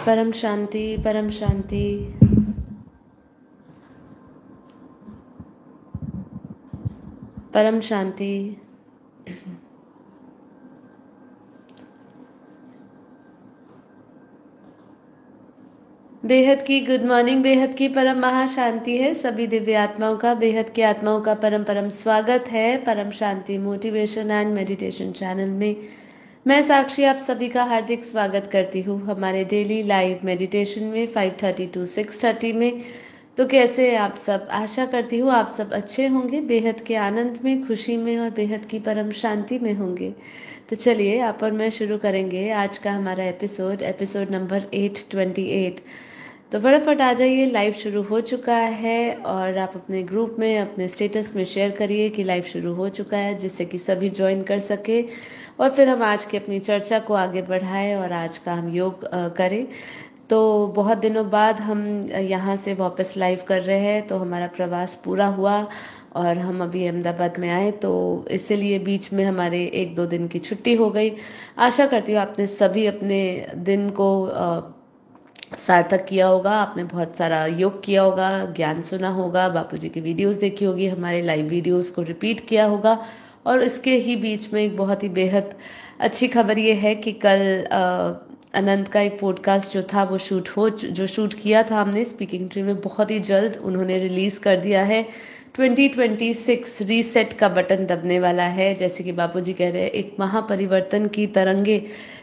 परम शांति, परम शांति। परम शांति। बेहद की गुड मॉर्निंग। बेहद की परम महाशांति है। सभी दिव्य आत्माओं का, बेहद की आत्माओं का परम परम स्वागत है परम शांति मोटिवेशन एंड मेडिटेशन चैनल में। मैं साक्षी आप सभी का हार्दिक स्वागत करती हूँ हमारे डेली लाइव मेडिटेशन में 5:30 to 6:30 में। तो कैसे हैं आप सब? आशा करती हूँ आप सब अच्छे होंगे, बेहद के आनंद में, खुशी में और बेहद की परम शांति में होंगे। तो चलिए आप और मैं शुरू करेंगे आज का हमारा एपिसोड नंबर 828। तो फटाफट आ जाइए, लाइव शुरू हो चुका है और आप अपने ग्रुप में, अपने स्टेटस में शेयर करिए कि लाइव शुरू हो चुका है, जिससे कि सभी ज्वाइन कर सके और फिर हम आज की अपनी चर्चा को आगे बढ़ाएं और आज का हम योग करें। तो बहुत दिनों बाद हम यहाँ से वापस लाइव कर रहे हैं, तो हमारा प्रवास पूरा हुआ और हम अभी अहमदाबाद में आए, तो इसीलिए बीच में हमारे 1-2 दिन की छुट्टी हो गई। आशा करती हूँ आपने सभी अपने दिन को सार्थक किया होगा, आपने बहुत सारा योग किया होगा, ज्ञान सुना होगा, बापूजी की वीडियोस देखी होगी, हमारे लाइव वीडियोस को रिपीट किया होगा। और इसके ही बीच में एक बहुत ही बेहद अच्छी खबर ये है कि कल अनंत का एक पॉडकास्ट जो था वो जो शूट किया था हमने स्पीकिंग ट्री में, बहुत ही जल्द उन्होंने रिलीज कर दिया है। 2026 रीसेट का बटन दबने वाला है। जैसे कि बापूजी कह रहे हैं, एक महापरिवर्तन की तरंगे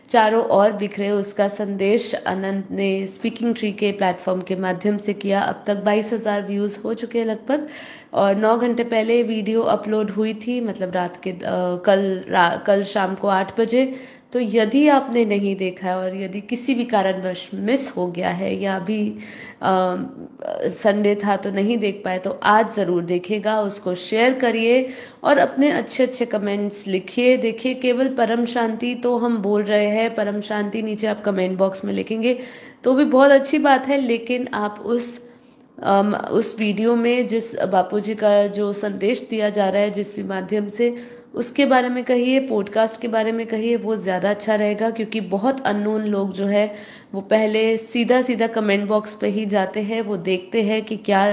चारों ओर बिखरे, उसका संदेश अनंत ने स्पीकिंग ट्री के प्लेटफॉर्म के माध्यम से किया। अब तक 22,000 व्यूज़ हो चुके हैं लगभग, और 9 घंटे पहले वीडियो अपलोड हुई थी, मतलब रात के कल शाम को 8 बजे। तो यदि आपने नहीं देखा है और यदि किसी भी कारणवश मिस हो गया है या अभी संडे था तो नहीं देख पाए, तो आज ज़रूर देखिएगा, उसको शेयर करिए और अपने अच्छे अच्छे कमेंट्स लिखिए। देखिए, केवल परम शांति तो हम बोल रहे हैं, परम शांति नीचे आप कमेंट बॉक्स में लिखेंगे तो भी बहुत अच्छी बात है, लेकिन आप उस वीडियो में जिस बापूजी का जो संदेश दिया जा रहा है, जिस भी माध्यम से, उसके बारे में कहिए, पॉडकास्ट के बारे में कहिए, वो ज़्यादा अच्छा रहेगा। क्योंकि बहुत अननोन लोग जो है वो पहले सीधा सीधा कमेंट बॉक्स पे ही जाते हैं, वो देखते हैं कि क्या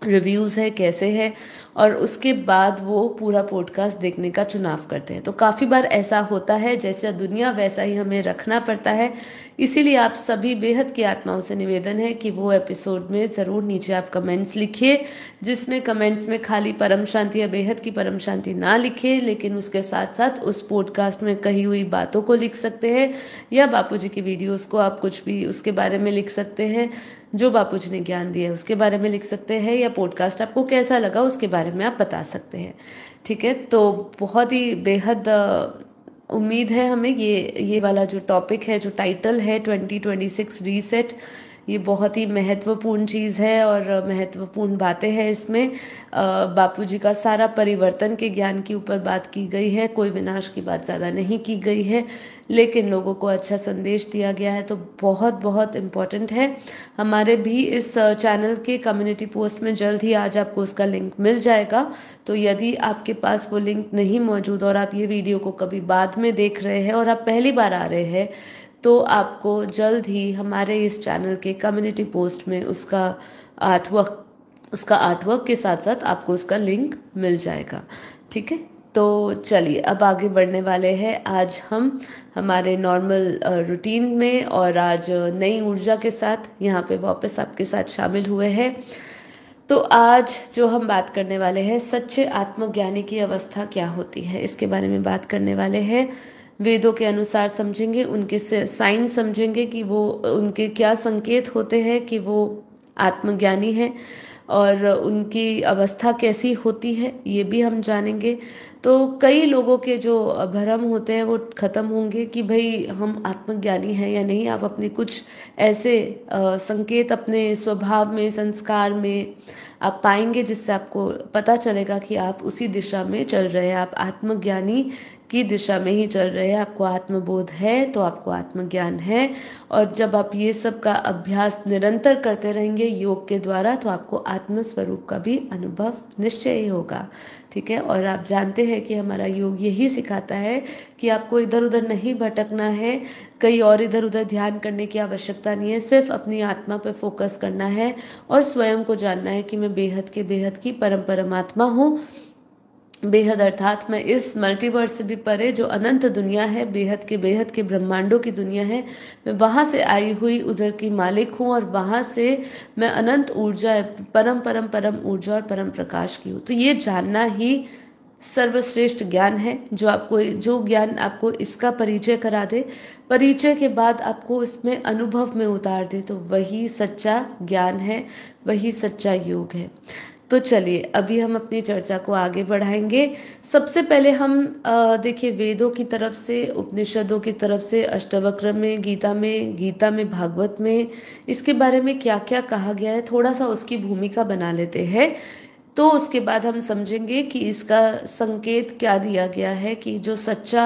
रिव्यूज़ है, कैसे है, और उसके बाद वो पूरा पॉडकास्ट देखने का चुनाव करते हैं। तो काफ़ी बार ऐसा होता है, जैसा दुनिया वैसा ही हमें रखना पड़ता है। इसीलिए आप सभी बेहद की आत्माओं से निवेदन है कि वो एपिसोड में ज़रूर नीचे आप कमेंट्स लिखिए, जिसमें कमेंट्स में खाली परम शांति या बेहद की परम शांति ना लिखिए, लेकिन उसके साथ साथ उस पॉडकास्ट में कही हुई बातों को लिख सकते हैं, या बापूजी की वीडियोज़ को आप कुछ भी उसके बारे में लिख सकते हैं, जो बापूजी ने ज्ञान दिया है उसके बारे में लिख सकते हैं, या पॉडकास्ट आपको कैसा लगा उसके बारे में आप बता सकते हैं। ठीक है, तो बहुत ही बेहद उम्मीद है हमें ये वाला जो टॉपिक है, जो टाइटल है 2026 रीसेट, ये बहुत ही महत्वपूर्ण चीज़ है और महत्वपूर्ण बातें हैं इसमें। बापूजी का सारा परिवर्तन के ज्ञान के ऊपर बात की गई है, कोई विनाश की बात ज़्यादा नहीं की गई है, लेकिन लोगों को अच्छा संदेश दिया गया है, तो बहुत बहुत इम्पोर्टेंट है। हमारे भी इस चैनल के कम्युनिटी पोस्ट में जल्द ही आज आपको उसका लिंक मिल जाएगा। तो यदि आपके पास वो लिंक नहीं मौजूद और आप ये वीडियो को कभी बाद में देख रहे हैं और आप पहली बार आ रहे हैं, तो आपको जल्द ही हमारे इस चैनल के कम्युनिटी पोस्ट में उसका आर्टवर्क के साथ साथ आपको उसका लिंक मिल जाएगा। ठीक है, तो चलिए अब आगे बढ़ने वाले हैं। आज हम हमारे नॉर्मल रूटीन में और आज नई ऊर्जा के साथ यहाँ पे वापस आपके साथ शामिल हुए हैं। तो आज जो हम बात करने वाले हैं, सच्चे आत्मज्ञानी की अवस्था क्या होती है, इसके बारे में बात करने वाले हैं। वेदों के अनुसार समझेंगे, उनके साइन समझेंगे कि वो उनके क्या संकेत होते हैं कि वो आत्मज्ञानी है, और उनकी अवस्था कैसी होती है ये भी हम जानेंगे। तो कई लोगों के जो भ्रम होते हैं वो खत्म होंगे कि भाई हम आत्मज्ञानी हैं या नहीं। आप अपने कुछ ऐसे संकेत अपने स्वभाव में, संस्कार में आप पाएंगे, जिससे आपको पता चलेगा कि आप उसी दिशा में चल रहे हैं, आप आत्मज्ञानी की दिशा में ही चल रहे हैं। आपको आत्मबोध है तो आपको आत्मज्ञान है, और जब आप ये सब का अभ्यास निरंतर करते रहेंगे योग के द्वारा, तो आपको आत्म स्वरूप का भी अनुभव निश्चय ही होगा। ठीक है, और आप जानते है कि हमारा योग यही सिखाता है कि आपको इधर उधर नहीं भटकना है, कहीं और इधर उधर ध्यान करने की आवश्यकता नहीं है, सिर्फ अपनी आत्मा पर फोकस करना है और स्वयं को जानना है कि मैं बेहद की परम परमात्मा हूँ। बेहद अर्थात मैं इस मल्टीवर्स से भी परे जो अनंत दुनिया है, बेहद के ब्रह्मांडों की दुनिया है, मैं वहाँ से आई हुई उधर की मालिक हूँ और वहाँ से मैं अनंत ऊर्जा, परम ऊर्जा और परम प्रकाश की हूँ। तो ये जानना ही सर्वश्रेष्ठ ज्ञान है, जो ज्ञान आपको इसका परिचय करा दे, परिचय के बाद आपको इसमें अनुभव में उतार दे, तो वही सच्चा ज्ञान है, वही सच्चा योग है। तो चलिए अभी हम अपनी चर्चा को आगे बढ़ाएंगे। सबसे पहले हम देखिए वेदों की तरफ से, उपनिषदों की तरफ से, अष्टवक्र में, गीता में, भागवत में इसके बारे में क्या क्या कहा गया है, थोड़ा सा उसकी भूमिका बना लेते हैं। तो उसके बाद हम समझेंगे कि इसका संकेत क्या दिया गया है कि जो सच्चा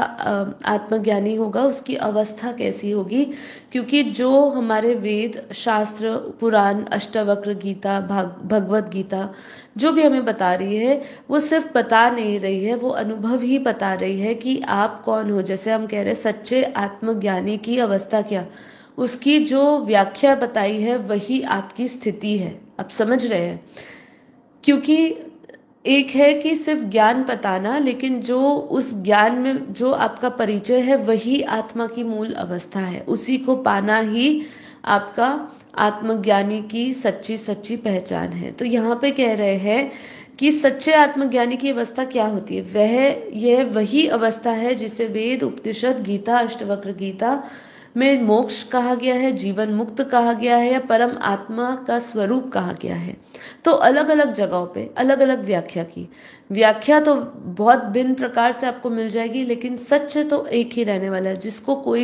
आत्मज्ञानी होगा उसकी अवस्था कैसी होगी। क्योंकि जो हमारे वेद, शास्त्र, पुराण, अष्टवक्र, गीता, भगवत गीता जो भी हमें बता रही है, वो सिर्फ बता नहीं रही है, वो अनुभव ही बता रही है कि आप कौन हो। जैसे हम कह रहे हैं सच्चे आत्मज्ञानी की अवस्था क्या, उसकी जो व्याख्या बताई है वही आपकी स्थिति है। आप समझ रहे हैं? क्योंकि एक है कि सिर्फ ज्ञान बताना, लेकिन जो उस ज्ञान में जो आपका परिचय है वही आत्मा की मूल अवस्था है, उसी को पाना ही आपका आत्मज्ञानी की सच्ची पहचान है। तो यहाँ पे कह रहे हैं कि सच्चे आत्मज्ञानी की अवस्था क्या होती है, यह वही अवस्था है जिसे वेद, उपनिषद, गीता, अष्टवक्र गीता में मोक्ष कहा गया है, जीवन मुक्त कहा गया है, या परम आत्मा का स्वरूप कहा गया है। तो अलग अलग जगहों पे अलग अलग व्याख्या तो बहुत भिन्न प्रकार से आपको मिल जाएगी, लेकिन सच तो एक ही रहने वाला है, जिसको कोई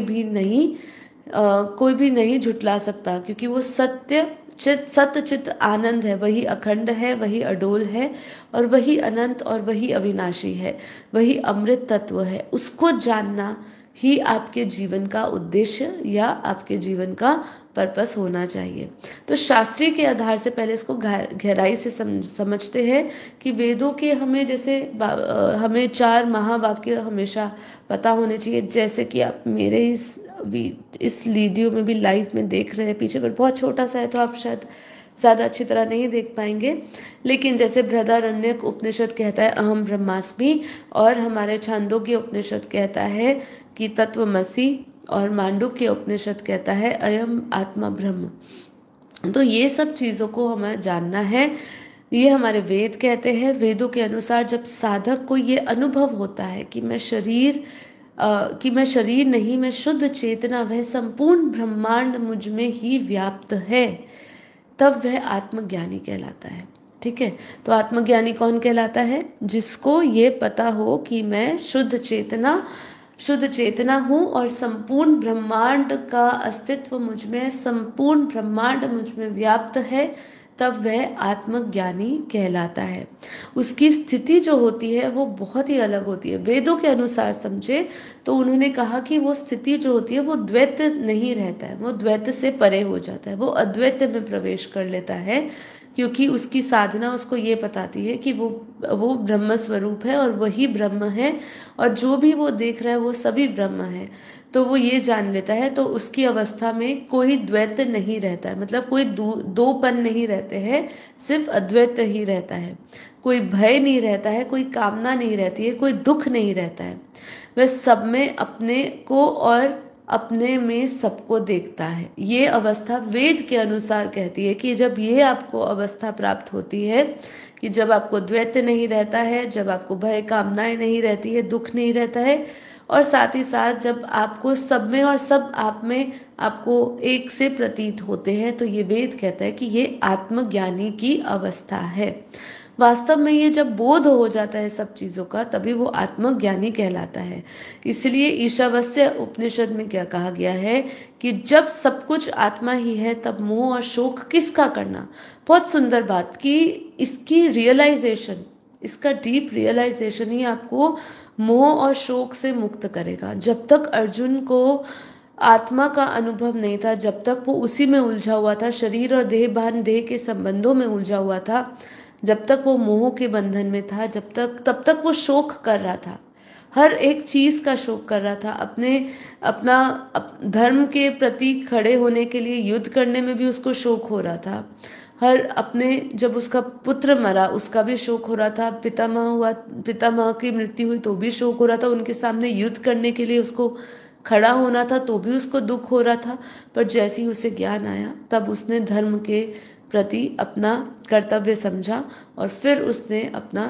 भी नहीं झुटला सकता, क्योंकि वो सत्य चित आनंद है, वही अखंड है, वही अडोल है, और वही अनंत और वही अविनाशी है, वही अमृत तत्व है। उसको जानना ही आपके जीवन का उद्देश्य या आपके जीवन का पर्पस होना चाहिए। तो शास्त्रीय के आधार से पहले इसको गहराई से समझते हैं कि वेदों के हमें 4 महावाक्य हमेशा पता होने चाहिए। जैसे कि आप मेरे इस वीडियो में भी लाइव में देख रहे हैं, पीछे पर बहुत छोटा सा है तो आप शायद ज़्यादा अच्छी तरह नहीं देख पाएंगे, लेकिन जैसे बृहदारण्यक उपनिषद कहता है अहम ब्रह्मास्मि, और हमारे छांदोग्य उपनिषद कहता है कि तत्वमसि, और मांडुक्य उपनिषद कहता है अयम आत्मा ब्रह्म। तो ये सब चीज़ों को हमें जानना है, ये हमारे वेद कहते हैं। वेदों के अनुसार जब साधक को ये अनुभव होता है कि मैं शरीर नहीं, मैं शुद्ध चेतना, वह संपूर्ण ब्रह्मांड मुझ में ही व्याप्त है, तब वह आत्मज्ञानी कहलाता है। ठीक है, तो आत्मज्ञानी कौन कहलाता है? जिसको ये पता हो कि मैं शुद्ध चेतना हूँ और संपूर्ण ब्रह्मांड का अस्तित्व मुझ में, संपूर्ण ब्रह्मांड मुझ में व्याप्त है, तब वह आत्मज्ञानी कहलाता है। उसकी स्थिति जो होती है वो बहुत ही अलग होती है। वेदों के अनुसार समझे तो उन्होंने कहा कि वो स्थिति जो होती है वो द्वैत नहीं रहता है, वो द्वैत से परे हो जाता है, वो अद्वैत में प्रवेश कर लेता है, क्योंकि उसकी साधना उसको ये बताती है कि वो ब्रह्म स्वरूप है और वही ब्रह्म है, और जो भी वो देख रहा है वो सभी ब्रह्म है। तो वो ये जान लेता है, तो उसकी अवस्था में कोई द्वैत नहीं रहता है, मतलब कोई दोपन नहीं रहते हैं, सिर्फ अद्वैत ही रहता है। कोई भय नहीं रहता है, कोई कामना नहीं रहती है, कोई दुख नहीं रहता है। वह सब में अपने को और अपने में सबको देखता है। ये अवस्था वेद के अनुसार कहती है कि जब ये आपको अवस्था प्राप्त होती है कि जब आपको द्वैत नहीं रहता है, जब आपको भय कामनाएं नहीं रहती है, दुख नहीं रहता है, और साथ ही साथ जब आपको सब में और सब आप में आपको एक से प्रतीत होते हैं, तो ये वेद कहता है कि ये आत्मज्ञानी की अवस्था है। वास्तव में ये जब बोध हो जाता है सब चीज़ों का, तभी वो आत्मज्ञानी कहलाता है। इसलिए ईशावास्य उपनिषद में क्या कहा गया है कि जब सब कुछ आत्मा ही है तब मोह और शोक किसका करना। बहुत सुंदर बात कि इसकी रियलाइजेशन, इसका डीप रियलाइजेशन ही आपको मोह और शोक से मुक्त करेगा। जब तक अर्जुन को आत्मा का अनुभव नहीं था, जब तक वो उसी में उलझा हुआ था, शरीर और देह भान देह के संबंधों में उलझा हुआ था, जब तक वो मोह के बंधन में था, तब तक वो शोक कर रहा था, हर एक चीज का शोक कर रहा था। धर्म के प्रति खड़े होने के लिए युद्ध करने में भी उसको शोक हो रहा था। जब उसका पुत्र मरा उसका भी शोक हो रहा था, पितामह की मृत्यु हुई तो भी शोक हो रहा था, उनके सामने युद्ध करने के लिए उसको खड़ा होना था तो भी उसको दुख हो रहा था। पर जैसे ही उसे ज्ञान आया तब उसने धर्म के प्रति अपना कर्तव्य समझा और फिर उसने अपना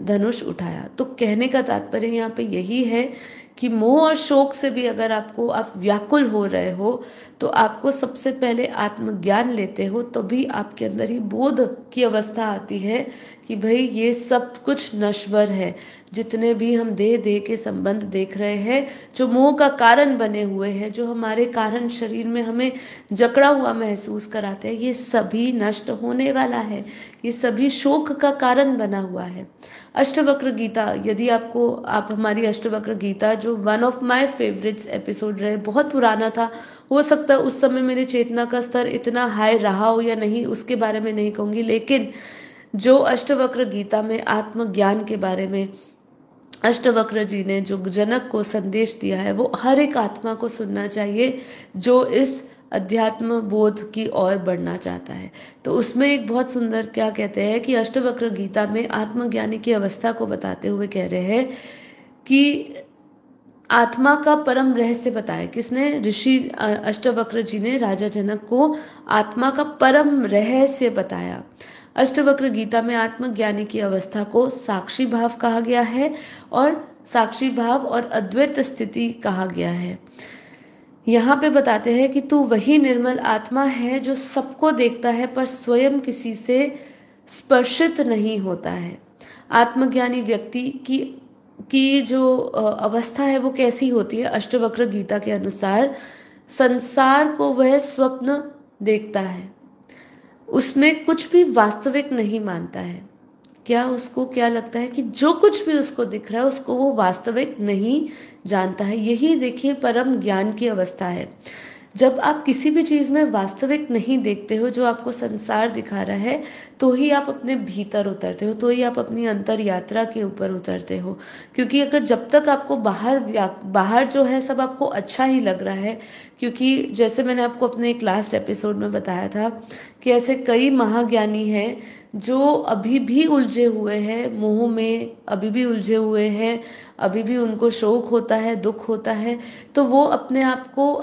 धनुष उठाया। तो कहने का तात्पर्य यहाँ पे यही है कि मोह और शोक से भी अगर आप व्याकुल हो रहे हो तो आपको सबसे पहले आत्मज्ञान लेते हो तो भी आपके अंदर ही बोध की अवस्था आती है कि भाई ये सब कुछ नश्वर है। जितने भी हम देह के संबंध देख रहे हैं जो मोह का कारण बने हुए हैं, जो हमारे कारण शरीर में हमें जकड़ा हुआ महसूस कराते हैं, ये सभी नष्ट होने वाला है, ये सभी शोक का कारण बना हुआ है। अष्टवक्र गीता, यदि आप हमारी अष्टवक्र गीता जो one of my favourites episode रहे, बहुत पुराना था, हो सकता है उस समय मेरे चेतना का स्तर इतना हाई रहा हो या नहीं, उसके बारे में नहीं कहूँगी, लेकिन जो अष्टवक्र गीता में आत्मज्ञान के बारे में अष्टवक्र जी ने जो जनक को संदेश दिया है वो हर एक आत्मा को सुनना चाहिए जो इस अध्यात्म बोध की ओर बढ़ना चाहता है। तो उसमें एक बहुत सुंदर क्या कहते हैं कि अष्टवक्र गीता में आत्मज्ञानी की अवस्था को बताते हुए कह रहे हैं कि आत्मा का परम रहस्य बताया। किसने? ऋषि अष्टवक्र जी ने राजा जनक को आत्मा का परम रहस्य बताया। अष्टवक्र गीता में आत्मज्ञानी की अवस्था को साक्षी भाव कहा गया है और साक्षी भाव और अद्वैत स्थिति कहा गया है। यहाँ पे बताते हैं कि तू वही निर्मल आत्मा है जो सबको देखता है पर स्वयं किसी से स्पर्शित नहीं होता है। आत्मज्ञानी व्यक्ति की जो अवस्था है वो कैसी होती है? अष्टवक्र गीता के अनुसार संसार को वह स्वप्न देखता है, उसमें कुछ भी वास्तविक नहीं मानता है। उसको क्या लगता है कि जो कुछ भी उसको दिख रहा है उसको वो वास्तविक नहीं जानता है। यही देखिए परम ज्ञान की अवस्था है। जब आप किसी भी चीज में वास्तविक नहीं देखते हो, जो आपको संसार दिखा रहा है, तो ही आप अपने भीतर उतरते हो, तो ही आप अपनी अंतर यात्रा के ऊपर उतरते हो। क्योंकि अगर जब तक आपको बाहर जो है सब आपको अच्छा ही लग रहा है, क्योंकि जैसे मैंने आपको अपने एक लास्ट एपिसोड में बताया था कि ऐसे कई महाज्ञानी हैं जो अभी भी उलझे हुए हैं मोह में, अभी भी उलझे हुए हैं, अभी भी उनको शोक होता है, दुख होता है, तो वो अपने आप को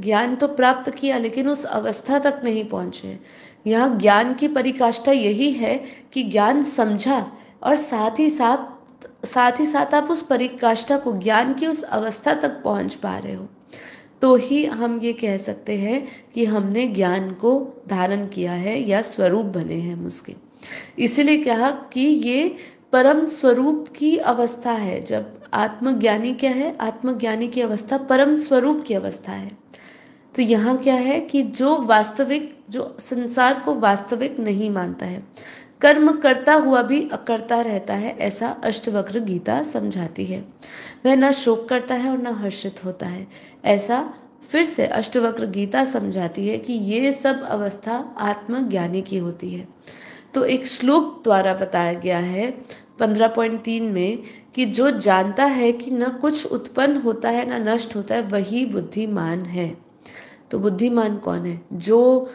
ज्ञान तो प्राप्त किया लेकिन उस अवस्था तक नहीं पहुंचे। यहाँ ज्ञान की परिकाष्ठा यही है कि ज्ञान समझा और साथ ही साथ आप उस परिकाष्ठा को, ज्ञान की उस अवस्था तक पहुंच पा रहे हो, तो ही हम ये कह सकते हैं कि हमने ज्ञान को धारण किया है या स्वरूप बने हैं हम उसके। इसीलिए कहा कि ये परम स्वरूप की अवस्था है। जब आत्मज्ञानी क्या है? आत्मज्ञानी की अवस्था परम स्वरूप की अवस्था है। तो यहाँ क्या है कि जो संसार को वास्तविक नहीं मानता है, कर्म करता हुआ भी अकर्ता रहता है, ऐसा अष्टवक्र गीता समझाती है। वह न शोक करता है और न हर्षित होता है, ऐसा फिर से अष्टवक्र गीता समझाती है कि ये सब अवस्था आत्मज्ञानी की होती है। तो एक श्लोक द्वारा बताया गया है 15.3 में कि जो जानता है कि न कुछ उत्पन्न होता है न नष्ट होता है, वही बुद्धिमान है। तो बुद्धिमान कौन है? जो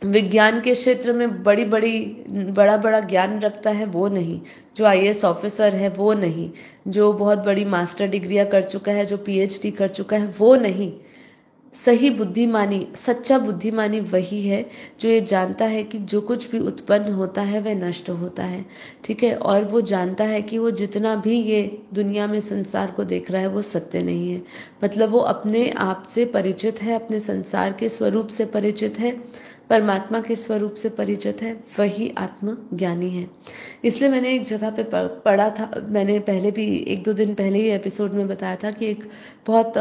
विज्ञान के क्षेत्र में बड़ा ज्ञान रखता है वो नहीं, जो आईएएस ऑफिसर है वो नहीं, जो बहुत बड़ी मास्टर डिग्रियां कर चुका है, जो पीएचडी कर चुका है वो नहीं। सही बुद्धिमानी, सच्चा बुद्धिमानी वही है जो ये जानता है कि जो कुछ भी उत्पन्न होता है वह नष्ट होता है, ठीक है। और वो जानता है कि वो जितना भी ये दुनिया में संसार को देख रहा है वो सत्य नहीं है। मतलब वो अपने आप से परिचित है, अपने संसार के स्वरूप से परिचित है, परमात्मा के स्वरूप से परिचित है, वही आत्मज्ञानी है। इसलिए मैंने एक जगह पे पढ़ा था, मैंने पहले भी 1-2 दिन पहले ही एपिसोड में बताया था कि एक बहुत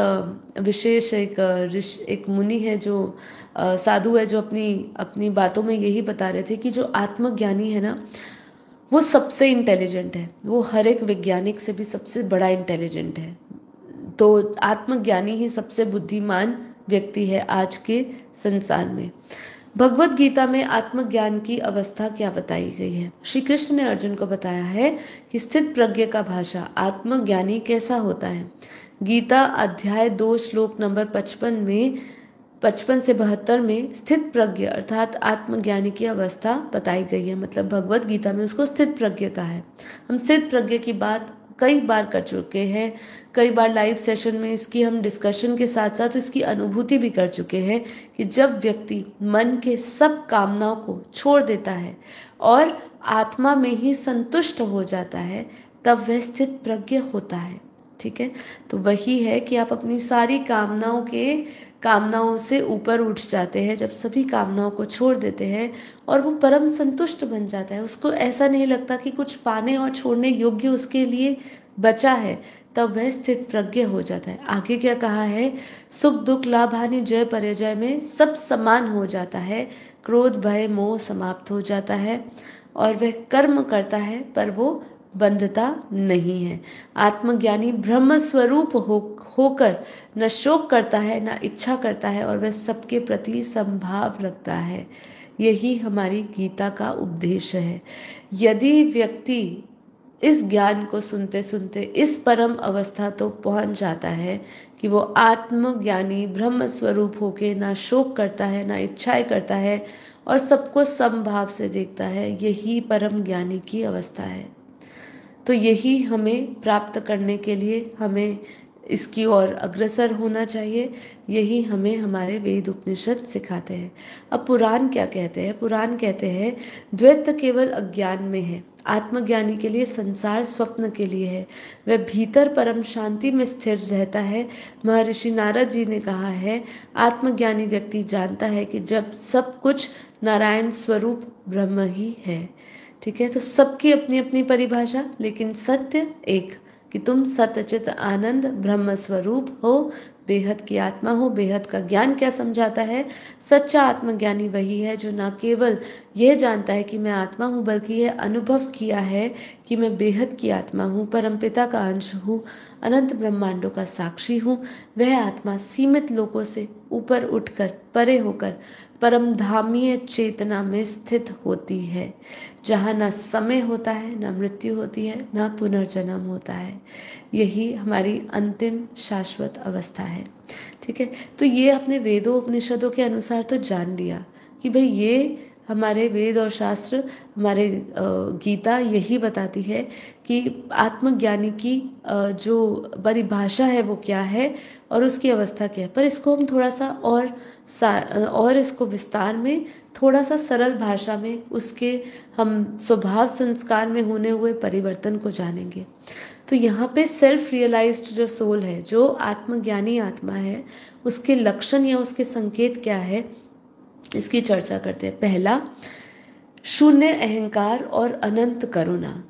विशेष एक मुनि है, जो साधु है, जो अपनी बातों में यही बता रहे थे कि जो आत्मज्ञानी है ना, वो सबसे इंटेलिजेंट है, वो हर एक वैज्ञानिक से भी सबसे बड़ा इंटेलिजेंट है। तो आत्मज्ञानी ही सबसे बुद्धिमान व्यक्ति है आज के संसार में। भगवत गीता में आत्मज्ञान की अवस्था क्या बताई गई है? श्री कृष्ण ने अर्जुन को बताया है कि स्थित प्रज्ञ का भाषा आत्मज्ञानी कैसा होता है। गीता अध्याय 2 श्लोक नंबर 55 से 72 में स्थित प्रज्ञ अर्थात आत्मज्ञानी की अवस्था बताई गई है। मतलब भगवत गीता में उसको स्थित प्रज्ञ का है। हम स्थित प्रज्ञ की बात कई बार कर चुके हैं, कई बार लाइव सेशन में इसकी हम डिस्कशन के साथ साथ इसकी अनुभूति भी कर चुके हैं कि जब व्यक्ति मन के सब कामनाओं को छोड़ देता है और आत्मा में ही संतुष्ट हो जाता है, तब वह स्थित प्रज्ञ होता है। ठीक है, तो वही है कि आप अपनी सारी कामनाओं से ऊपर उठ जाते हैं, जब सभी कामनाओं को छोड़ देते हैं और वो परम संतुष्ट बन जाता है। उसको ऐसा नहीं लगता कि कुछ पाने और छोड़ने योग्य उसके लिए बचा है, तब वह स्थित प्रज्ञ हो जाता है। आगे क्या कहा है? सुख दुख लाभ हानि जय पराजय में सब समान हो जाता है, क्रोध भय मोह समाप्त हो जाता है और वह कर्म करता है पर वो बंधता नहीं है। आत्मज्ञानी ब्रह्म स्वरूप होकर न शोक करता है न इच्छा करता है और वह सबके प्रति समभाव रखता है। यही हमारी गीता का उपदेश है। यदि व्यक्ति इस ज्ञान को सुनते सुनते इस परम अवस्था तो पहुंच जाता है कि वो आत्मज्ञानी ब्रह्म स्वरूप होके ना शोक करता है ना इच्छाएं करता है और सबको समभाव से देखता है, यही परम ज्ञानी की अवस्था है। तो यही हमें प्राप्त करने के लिए हमें इसकी ओर अग्रसर होना चाहिए। यही हमें हमारे वेद उपनिषद सिखाते हैं। अब पुराण क्या कहते हैं? पुराण कहते हैं द्वैत केवल अज्ञान में है, आत्मज्ञानी के लिए संसार स्वप्न के लिए है, वह भीतर परम शांति में स्थिर रहता है। महर्षि नारद जी ने कहा है आत्मज्ञानी व्यक्ति जानता है कि जब सब कुछ नारायण स्वरूप ब्रह्म ही है। ठीक है, तो सबकी अपनी अपनी परिभाषा, लेकिन सत्य एक कि तुम सतचित आनंद ब्रह्म स्वरूप हो, बेहद की आत्मा हो। बेहद का ज्ञान क्या समझाता है? सच्चा आत्मज्ञानी वही है जो न केवल यह जानता है कि मैं आत्मा हूँ, बल्कि यह अनुभव किया है कि मैं बेहद की आत्मा हूँ, परमपिता का अंश हूँ, अनंत ब्रह्मांडों का साक्षी हूँ। वह आत्मा सीमित लोकों से ऊपर उठकर परे होकर परमधामीय चेतना में स्थित होती है, जहाँ न समय होता है, न मृत्यु होती है, न पुनर्जन्म होता है। यही हमारी अंतिम शाश्वत अवस्था है। ठीक है, तो ये अपने वेदों उपनिषदों के अनुसार तो जान लिया कि भाई ये हमारे वेद और शास्त्र, हमारे गीता यही बताती है कि आत्मज्ञानी की जो परिभाषा है वो क्या है और उसकी अवस्था क्या है। पर इसको हम थोड़ा सा और इसको विस्तार में थोड़ा सा सरल भाषा में उसके हम स्वभाव संस्कार में होने हुए परिवर्तन को जानेंगे। तो यहाँ पे सेल्फ रियलाइज्ड जो सोल है, जो आत्मज्ञानी आत्मा है, उसके लक्षण या उसके संकेत क्या है, इसकी चर्चा करते हैं। पहला, शून्य अहंकार और अनंत करुणा।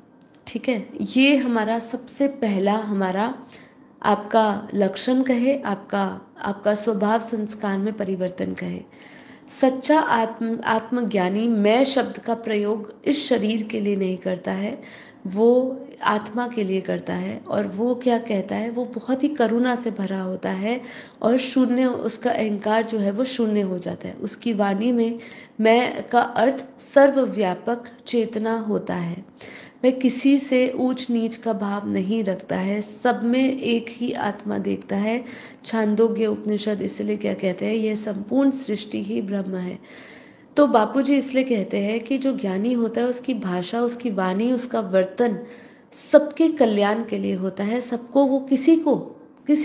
ठीक है, ये हमारा सबसे पहला हमारा आपका लक्षण कहे, आपका स्वभाव संस्कार में परिवर्तन कहे। सच्चा आत्मज्ञानी मैं शब्द का प्रयोग इस शरीर के लिए नहीं करता है, वो आत्मा के लिए करता है। और वो क्या कहता है? वो बहुत ही करुणा से भरा होता है और शून्य, उसका अहंकार जो है वो शून्य हो जाता है। उसकी वाणी में मैं का अर्थ सर्वव्यापक चेतना होता है। वह किसी से ऊंच नीच का भाव नहीं रखता है, सब में एक ही आत्मा देखता है। छांदोग्य उपनिषद इसलिए क्या कहते हैं? यह संपूर्ण सृष्टि ही ब्रह्म है। तो बापूजी इसलिए कहते हैं कि जो ज्ञानी होता है उसकी भाषा, उसकी वाणी, उसका वर्तन सबके कल्याण के लिए होता है। सबको वो किसी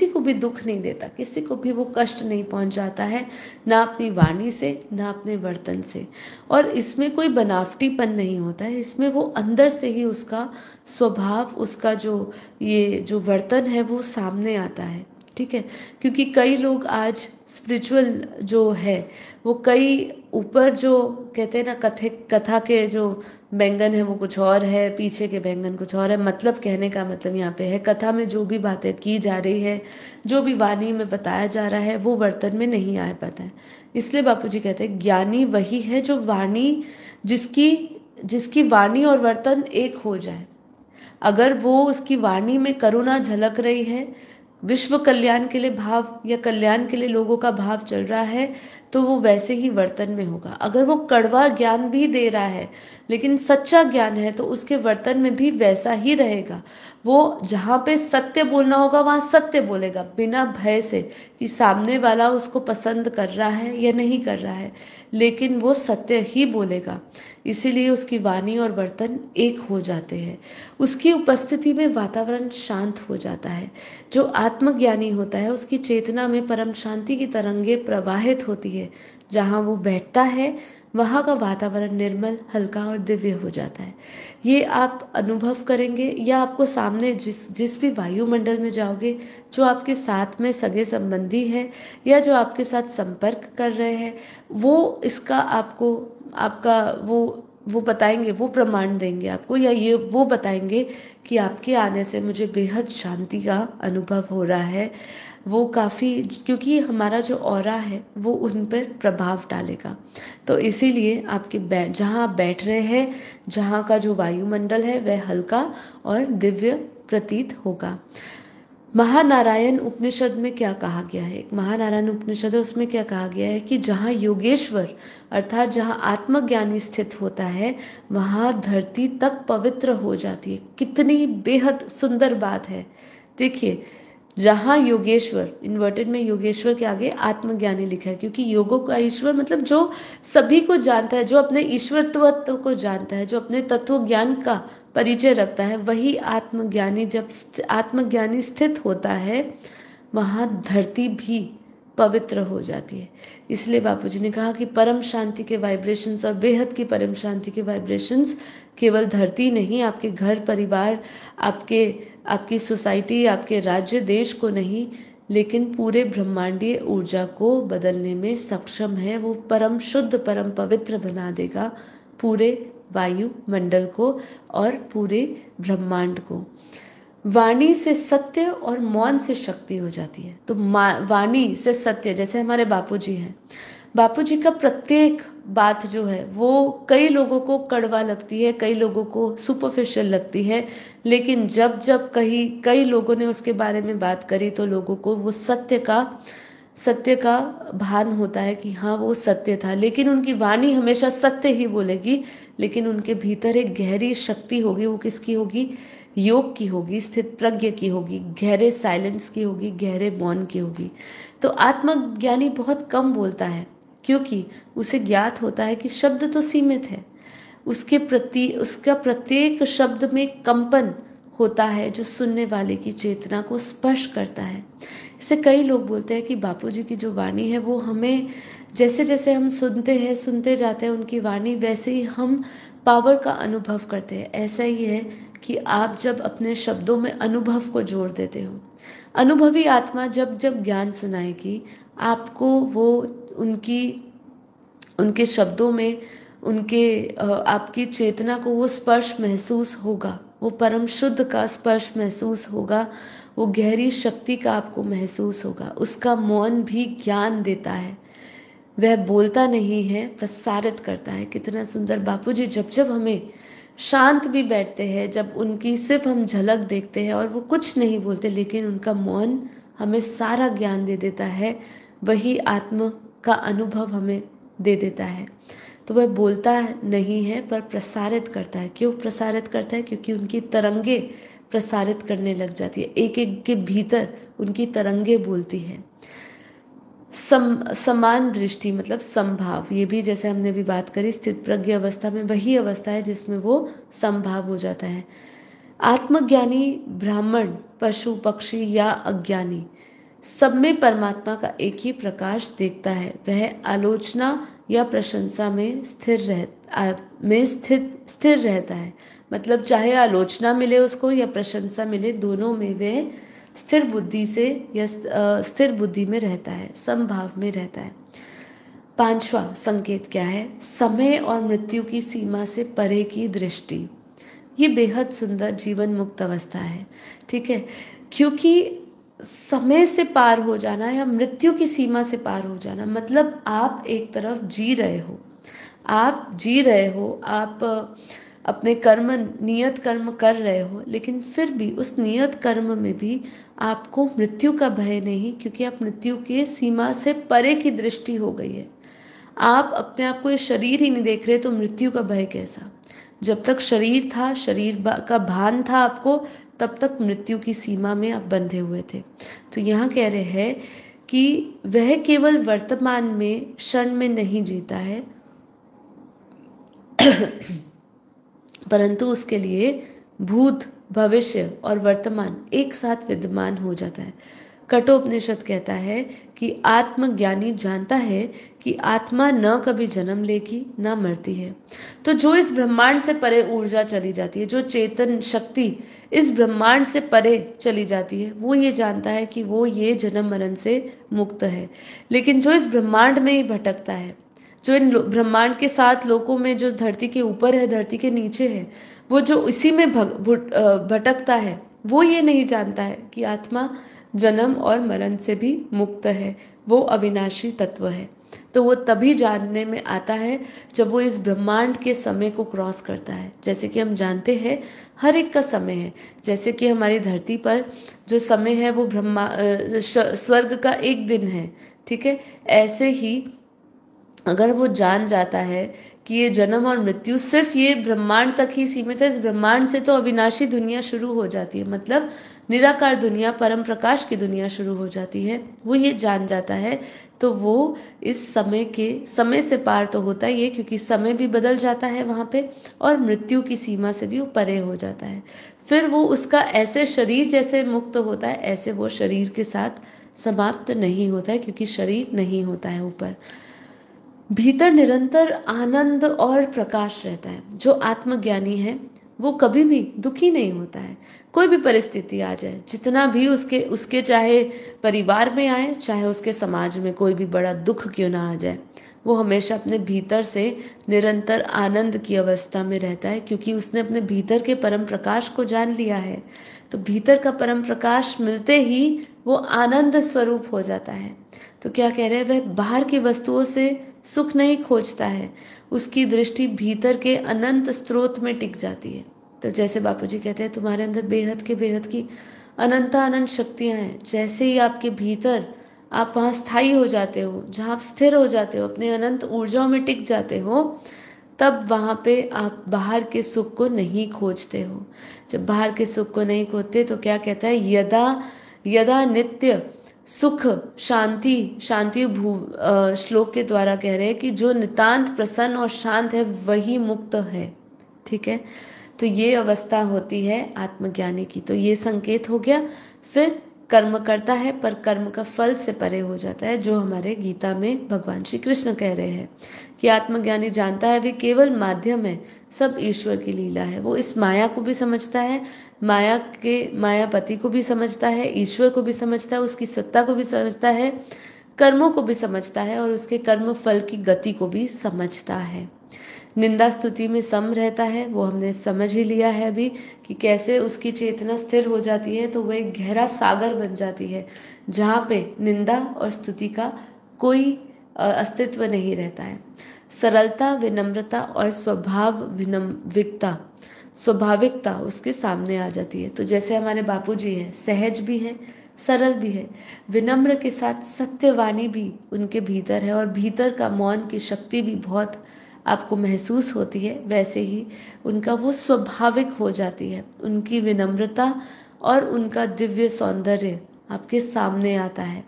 को भी दुख नहीं देता, किसी को भी वो कष्ट नहीं पहुंचाता है, ना अपनी वाणी से ना अपने वर्तन से। और इसमें कोई बनावटीपन नहीं होता है, इसमें वो अंदर से ही उसका स्वभाव, उसका जो वर्तन है वो सामने आता है। ठीक है, क्योंकि कई लोग आज स्पिरिचुअल जो है वो कई ऊपर जो कहते हैं ना, कथा के जो व्यंजन है वो कुछ और है, पीछे के व्यंजन कुछ और है। मतलब कहने का मतलब यहाँ पे है कथा में जो भी बातें की जा रही है, जो भी वाणी में बताया जा रहा है, वो वर्तन में नहीं आ पाता है। इसलिए बापूजी कहते हैं ज्ञानी वही है जो वाणी, जिसकी वाणी और वर्तन एक हो जाए। अगर वो उसकी वाणी में करुणा झलक रही है, विश्व कल्याण के लिए भाव या कल्याण के लिए लोगों का भाव चल रहा है तो वो वैसे ही वर्तन में होगा। अगर वो कड़वा ज्ञान भी दे रहा है लेकिन सच्चा ज्ञान है तो उसके वर्तन में भी वैसा ही रहेगा। वो जहाँ पे सत्य बोलना होगा वहाँ सत्य बोलेगा, बिना भय से कि सामने वाला उसको पसंद कर रहा है या नहीं कर रहा है, लेकिन वो सत्य ही बोलेगा। इसीलिए उसकी वाणी और वर्तन एक हो जाते हैं। उसकी उपस्थिति में वातावरण शांत हो जाता है। जो आत्मज्ञानी होता है उसकी चेतना में परम शांति की तरंगे प्रवाहित होती है। जहाँ वो बैठता है वहाँ का वातावरण निर्मल, हल्का और दिव्य हो जाता है। ये आप अनुभव करेंगे या आपको सामने जिस जिस भी वायुमंडल में जाओगे, जो आपके साथ में सगे संबंधी हैं या जो आपके साथ संपर्क कर रहे हैं, वो इसका आपको आपका वो बताएंगे, वो प्रमाण देंगे आपको, या ये वो बताएंगे कि आपके आने से मुझे बेहद शांति का अनुभव हो रहा है। वो काफ़ी, क्योंकि हमारा जो ऑरा है वो उन पर प्रभाव डालेगा। तो इसीलिए आपके जहाँ आप बैठ रहे हैं, जहाँ का जो वायुमंडल है वह हल्का और दिव्य प्रतीत होगा। महानारायण उपनिषद में क्या कहा गया है? एक महानारायण उपनिषद है, उसमें क्या कहा गया है कि जहाँ योगेश्वर अर्थात जहाँ आत्मज्ञानी स्थित होता है वहाँ धरती तक पवित्र हो जाती है। कितनी बेहद सुंदर बात है। देखिए, जहाँ योगेश्वर, इन्वर्टेड में योगेश्वर के आगे आत्मज्ञानी लिखा है, क्योंकि योगों का ईश्वर मतलब जो सभी को जानता है, जो अपने ईश्वरत्व को जानता है, जो अपने तत्व ज्ञान का परिचय रखता है, वही आत्मज्ञानी। जब आत्मज्ञानी स्थित होता है वहाँ धरती भी पवित्र हो जाती है। इसलिए बापूजी ने कहा कि परम शांति के वाइब्रेशंस और बेहद की परम शांति के वाइब्रेशंस केवल धरती नहीं, आपके घर परिवार, आपकी सोसाइटी, आपके राज्य देश को नहीं, लेकिन पूरे ब्रह्मांडीय ऊर्जा को बदलने में सक्षम है। वो परम शुद्ध, परम पवित्र बना देगा पूरे वायुमंडल को और पूरे ब्रह्मांड को। वाणी से सत्य और मौन से शक्ति हो जाती है। तो वाणी से सत्य, जैसे हमारे बापूजी हैं, बापूजी का प्रत्येक बात जो है वो कई लोगों को कड़वा लगती है, कई लोगों को सुपरफिशियल लगती है, लेकिन जब जब कई लोगों ने उसके बारे में बात करी तो लोगों को वो सत्य का भान होता है कि हाँ वो सत्य था। लेकिन उनकी वाणी हमेशा सत्य ही बोलेगी, लेकिन उनके भीतर एक गहरी शक्ति होगी। वो किसकी होगी? योग की होगी, स्थित प्रज्ञ की होगी, गहरे साइलेंस की होगी, गहरे मौन की होगी। तो आत्मज्ञानी बहुत कम बोलता है, क्योंकि उसे ज्ञात होता है कि शब्द तो सीमित है, उसका प्रत्येक शब्द में कंपन होता है जो सुनने वाले की चेतना को स्पर्श करता है। इससे कई लोग बोलते हैं कि बापूजी की जो वाणी है वो हमें, जैसे जैसे हम सुनते जाते हैं उनकी वाणी, वैसे ही हम पावर का अनुभव करते हैं। ऐसा ही है कि आप जब अपने शब्दों में अनुभव को जोड़ देते हो, अनुभवी आत्मा जब जब ज्ञान सुनाएगी आपको, वो उनके शब्दों में आपकी चेतना को वो स्पर्श महसूस होगा, वो परम शुद्ध का स्पर्श महसूस होगा, वो गहरी शक्ति का आपको महसूस होगा। उसका मौन भी ज्ञान देता है, वह बोलता नहीं है, प्रसारित करता है। कितना सुंदर। बापूजी जब जब हमें शांत भी बैठते हैं, जब उनकी सिर्फ हम झलक देखते हैं और वो कुछ नहीं बोलते, लेकिन उनका मौन हमें सारा ज्ञान दे देता है, वही आत्म का अनुभव हमें दे देता है। तो वह बोलता नहीं है पर प्रसारित करता है। क्यों प्रसारित करता है? क्योंकि उनकी तरंगे प्रसारित करने लग जाती है, एक एक के भीतर उनकी तरंगे बोलती है। समान दृष्टि मतलब समभाव, ये भी जैसे हमने भी बात करी, स्थित प्रज्ञ अवस्था में वही अवस्था है जिसमें वो समभाव हो जाता है। आत्मज्ञानी ब्राह्मण, पशु, पक्षी या अज्ञानी, सब में परमात्मा का एक ही प्रकाश देखता है। वह आलोचना या प्रशंसा में स्थिर रहता है। मतलब चाहे आलोचना मिले उसको या प्रशंसा मिले, दोनों में वह स्थिर बुद्धि से या स्थिर बुद्धि में रहता है, समभाव में रहता है। पांचवा संकेत क्या है? समय और मृत्यु की सीमा से परे की दृष्टि। ये बेहद सुंदर जीवन मुक्त अवस्था है, ठीक है, क्योंकि समय से पार हो जाना या मृत्यु की सीमा से पार हो जाना मतलब आप एक तरफ जी रहे हो, आप अपने कर्म नियत कर्म कर रहे हो, लेकिन फिर भी उस नियत कर्म में भी आपको मृत्यु का भय नहीं, क्योंकि आप मृत्यु के सीमा से परे की दृष्टि हो गई है। आप अपने आप को ये शरीर ही नहीं देख रहे, तो मृत्यु का भय कैसा। जब तक शरीर था, का भान था आपको, तब तक मृत्यु की सीमा में आप बंधे हुए थे। तो यहाँ कह रहे हैं कि वह केवल वर्तमान में क्षण में नहीं जीता है, परंतु उसके लिए भूत, भविष्य और वर्तमान एक साथ विद्यमान हो जाता है। कठोपनिषद कहता है कि आत्मज्ञानी जानता है कि आत्मा न कभी जन्म लेगी न मरती है। तो जो इस ब्रह्मांड से परे ऊर्जा चली जाती है, जो चेतन शक्ति इस ब्रह्मांड से परे चली जाती है, वो ये जानता है कि वो ये जन्म मरण से मुक्त है। लेकिन जो इस ब्रह्मांड में ही भटकता है, जो इन ब्रह्मांड के 7 लोकों में, जो धरती के ऊपर है, धरती के नीचे है, वो जो इसी में भटकता है, वो ये नहीं जानता है कि आत्मा जन्म और मरण से भी मुक्त है, वो अविनाशी तत्व है। तो वो तभी जानने में आता है जब वो इस ब्रह्मांड के समय को क्रॉस करता है। जैसे कि हम जानते हैं हर एक का समय है, जैसे कि हमारी धरती पर जो समय है वो स्वर्ग का एक दिन है, ठीक है। ऐसे ही अगर वो जान जाता है कि ये जन्म और मृत्यु सिर्फ ये ब्रह्मांड तक ही सीमित है, इस ब्रह्मांड से तो अविनाशी दुनिया शुरू हो जाती है, मतलब निराकार दुनिया, परम प्रकाश की दुनिया शुरू हो जाती है, वो ये जान जाता है, तो वो इस समय से पार तो होता ही है, क्योंकि समय भी बदल जाता है वहाँ पे, और मृत्यु की सीमा से भी वो परे हो जाता है। फिर वो उसका ऐसे शरीर जैसे मुक्त होता है, ऐसे वो शरीर के साथ समाप्त नहीं होता है, क्योंकि शरीर नहीं होता है ऊपर। भीतर निरंतर आनंद और प्रकाश रहता है। जो आत्मज्ञानी है वो कभी भी दुखी नहीं होता है। कोई भी परिस्थिति आ जाए, जितना भी उसके चाहे परिवार में आए, चाहे उसके समाज में कोई भी बड़ा दुख क्यों ना आ जाए, वो हमेशा अपने भीतर से निरंतर आनंद की अवस्था में रहता है, क्योंकि उसने अपने भीतर के परम प्रकाश को जान लिया है। तो भीतर का परम प्रकाश मिलते ही वो आनंद स्वरूप हो जाता है। तो क्या कह रहे हैं, वह बाहर की वस्तुओं से सुख नहीं खोजता है, उसकी दृष्टि भीतर के अनंत स्रोत में टिक जाती है। तो जैसे बापूजी कहते हैं, तुम्हारे अंदर बेहद की अनंत अनंत शक्तियां हैं। जैसे ही आपके भीतर आप वहाँ स्थायी हो जाते हो, जहाँ आप स्थिर हो जाते हो, अपने अनंत ऊर्जाओं में टिक जाते हो, तब वहाँ पे आप बाहर के सुख को नहीं खोजते हो। जब बाहर के सुख को नहीं खोजते तो क्या कहता है, यदा यदा नित्य सुख शांति श्लोक के द्वारा कह रहे हैं कि जो नितांत प्रसन्न और शांत है वही मुक्त है, ठीक है। तो ये अवस्था होती है आत्मज्ञानी की। तो ये संकेत हो गया। फिर कर्म करता है, पर कर्म का फल से परे हो जाता है, जो हमारे गीता में भगवान श्री कृष्ण कह रहे हैं कि आत्मज्ञानी जानता है वे केवल माध्यम है, सब ईश्वर की लीला है। वो इस माया को भी समझता है, मायापति को भी समझता है, ईश्वर को भी समझता है, उसकी सत्ता को भी समझता है, कर्मों को भी समझता है, और उसके कर्म फल की गति को भी समझता है। निंदा स्तुति में सम रहता है, वो हमने समझ ही लिया है अभी कि कैसे उसकी चेतना स्थिर हो जाती है, तो वह एक गहरा सागर बन जाती है, जहाँ पे निंदा और स्तुति का कोई अस्तित्व नहीं रहता है। सरलता, विनम्रता और स्वाभाविकता उसके सामने आ जाती है। तो जैसे हमारे बापूजी हैं, सहज भी हैं, सरल भी है, विनम्र के साथ सत्यवाणी भी उनके भीतर है, और भीतर का मौन की शक्ति भी बहुत आपको महसूस होती है। वैसे ही उनका वो स्वाभाविक हो जाती है, उनकी विनम्रता और उनका दिव्य सौंदर्य आपके सामने आता है।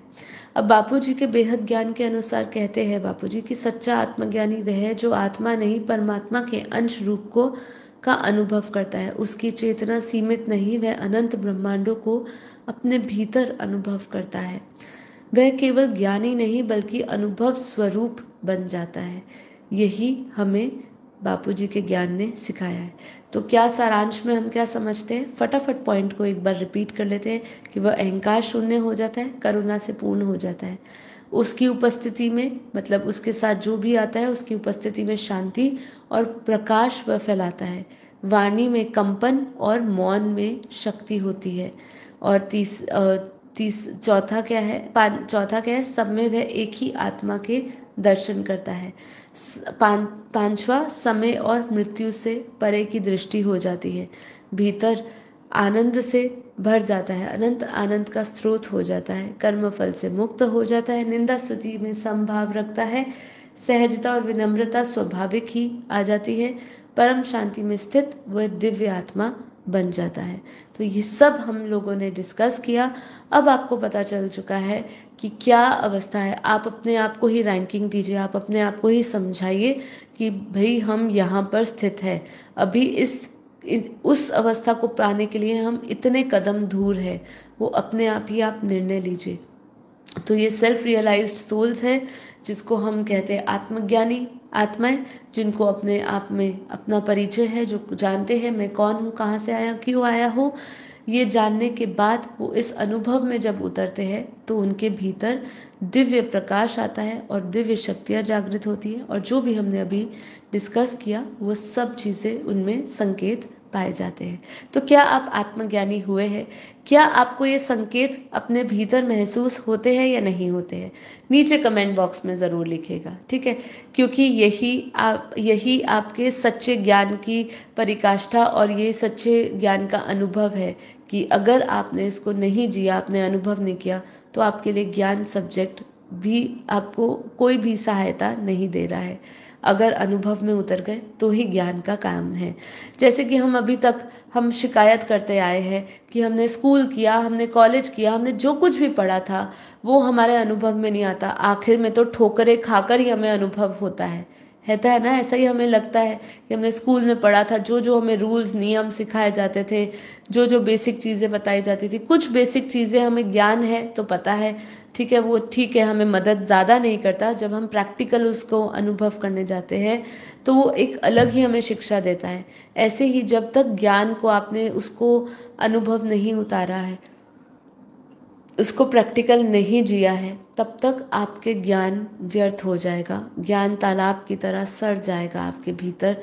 अब बापूजी के बेहद ज्ञान के अनुसार कहते हैं बापूजी कि सच्चा आत्मज्ञानी वह है जो आत्मा नहीं परमात्मा के अंश रूप को का अनुभव करता है। उसकी चेतना सीमित नहीं, वह अनंत ब्रह्मांडों को अपने भीतर अनुभव करता है। वह केवल ज्ञानी नहीं बल्कि अनुभव स्वरूप बन जाता है। यही हमें बापूजी के ज्ञान ने सिखाया है। तो क्या सारांश में हम क्या समझते हैं, फटाफट पॉइंट को एक बार रिपीट कर लेते हैं कि वह अहंकार शून्य हो जाता है, करुणा से पूर्ण हो जाता है। उसकी उपस्थिति में, मतलब उसके साथ जो भी आता है उसकी उपस्थिति में शांति और प्रकाश वह फैलाता है। वाणी में कंपन और मौन में शक्ति होती है। और चौथा क्या है, सब में वह एक ही आत्मा के दर्शन करता है। पांचवा, समय और मृत्यु से परे की दृष्टि हो जाती है। भीतर आनंद से भर जाता है, अनंत आनंद का स्रोत हो जाता है, कर्मफल से मुक्त हो जाता है, निंदा स्तुति में समभाव रखता है, सहजता और विनम्रता स्वाभाविक ही आ जाती है, परम शांति में स्थित वह दिव्य आत्मा बन जाता है। तो ये सब हम लोगों ने डिस्कस किया। अब आपको पता चल चुका है कि क्या अवस्था है। आप अपने आप को ही रैंकिंग दीजिए, आप अपने आप को ही समझाइए कि भाई हम यहाँ पर स्थित है, अभी उस अवस्था को पाने के लिए हम इतने कदम दूर है। वो अपने आप ही आप निर्णय लीजिए। तो ये सेल्फ रियलाइज्ड सोल्स हैं, जिसको हम कहते हैं आत्मज्ञानी आत्माएं, जिनको अपने आप में अपना परिचय है, जो जानते हैं मैं कौन हूँ, कहाँ से आया, क्यों आया हूँ। ये जानने के बाद वो इस अनुभव में जब उतरते हैं तो उनके भीतर दिव्य प्रकाश आता है और दिव्य शक्तियाँ जागृत होती है, और जो भी हमने अभी डिस्कस किया वो सब चीज़ें उनमें संकेत पाए जाते हैं। तो क्या आप आत्मज्ञानी हुए हैं? क्या आपको ये संकेत अपने भीतर महसूस होते हैं या नहीं होते हैं? नीचे कमेंट बॉक्स में ज़रूर लिखिएगा, ठीक है? क्योंकि यही आपके सच्चे ज्ञान की परिकाष्ठा और ये सच्चे ज्ञान का अनुभव है कि अगर आपने इसको नहीं जिया, आपने अनुभव नहीं किया, तो आपके लिए ज्ञान सब्जेक्ट भी आपको कोई भी सहायता नहीं दे रहा है। अगर अनुभव में उतर गए तो ही ज्ञान का काम है। जैसे कि हम अभी तक हम शिकायत करते आए हैं कि हमने स्कूल किया, हमने कॉलेज किया, हमने जो कुछ भी पढ़ा था वो हमारे अनुभव में नहीं आता। आखिर में तो ठोकरें खाकर ही हमें अनुभव होता है ना। ऐसा ही हमें लगता है कि हमने स्कूल में पढ़ा था, जो जो हमें रूल्स नियम सिखाए जाते थे, जो जो बेसिक चीज़ें बताई जाती थी, कुछ बेसिक चीज़ें हमें ज्ञान है तो पता है, ठीक है, वो ठीक है, हमें मदद ज़्यादा नहीं करता। जब हम प्रैक्टिकल उसको अनुभव करने जाते हैं तो वो एक अलग ही हमें शिक्षा देता है। ऐसे ही जब तक ज्ञान को आपने उसको अनुभव नहीं उतारा है, उसको प्रैक्टिकल नहीं जिया है, तब तक आपके ज्ञान व्यर्थ हो जाएगा। ज्ञान तालाब की तरह सड़ जाएगा आपके भीतर।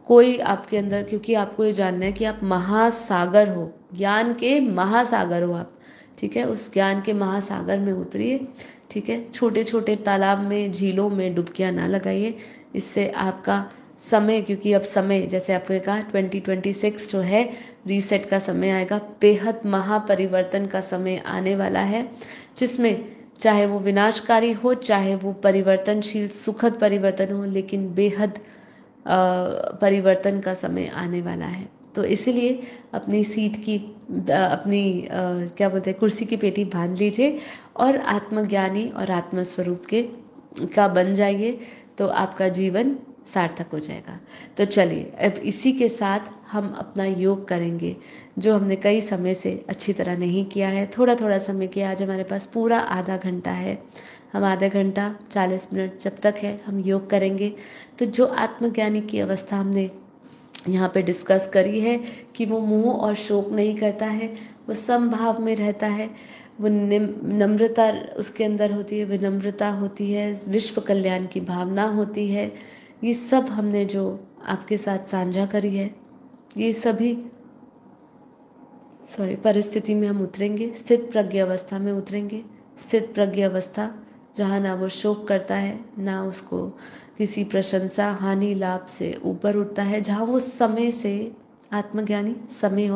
कोई आपके अंदर, क्योंकि आपको ये जानना है कि आप महासागर हो, ज्ञान के महासागर हो आप, ठीक है? उस ज्ञान के महासागर में उतरिए, ठीक है? छोटे छोटे तालाब में, झीलों में डुबकियां ना लगाइए। इससे आपका समय, क्योंकि अब समय, जैसे आपने कहा 2026 जो है रीसेट का समय आएगा, बेहद महापरिवर्तन का समय आने वाला है, जिसमें चाहे वो विनाशकारी हो, चाहे वो परिवर्तनशील सुखद परिवर्तन हो, लेकिन बेहद परिवर्तन का समय आने वाला है। तो इसीलिए अपनी सीट की अपनी क्या बोलते हैं, कुर्सी की पेटी बांध लीजिए और आत्मज्ञानी और आत्मस्वरूप का बन जाइए, तो आपका जीवन सार्थक हो जाएगा। तो चलिए अब इसी के साथ हम अपना योग करेंगे, जो हमने कई समय से अच्छी तरह नहीं किया है। थोड़ा थोड़ा समय किया, आज हमारे पास पूरा आधा घंटा है। हम आधा घंटा 40 मिनट जब तक है हम योग करेंगे। तो जो आत्मज्ञानी की अवस्था हमने यहाँ पे डिस्कस करी है कि वो मोह और शोक नहीं करता है, वो समभाव में रहता है, वो नम्रता उसके अंदर होती है, विनम्रता होती है, विश्व कल्याण की भावना होती है। ये सब हमने जो आपके साथ साझा करी है, ये सभी परिस्थिति में हम उतरेंगे, स्थित प्रज्ञ अवस्था में उतरेंगे। स्थित प्रज्ञ अवस्था जहाँ ना वो शोक करता है, ना उसको किसी प्रशंसा हानि लाभ से ऊपर उठता है, जहाँ वो समय से, आत्मज्ञानी समय और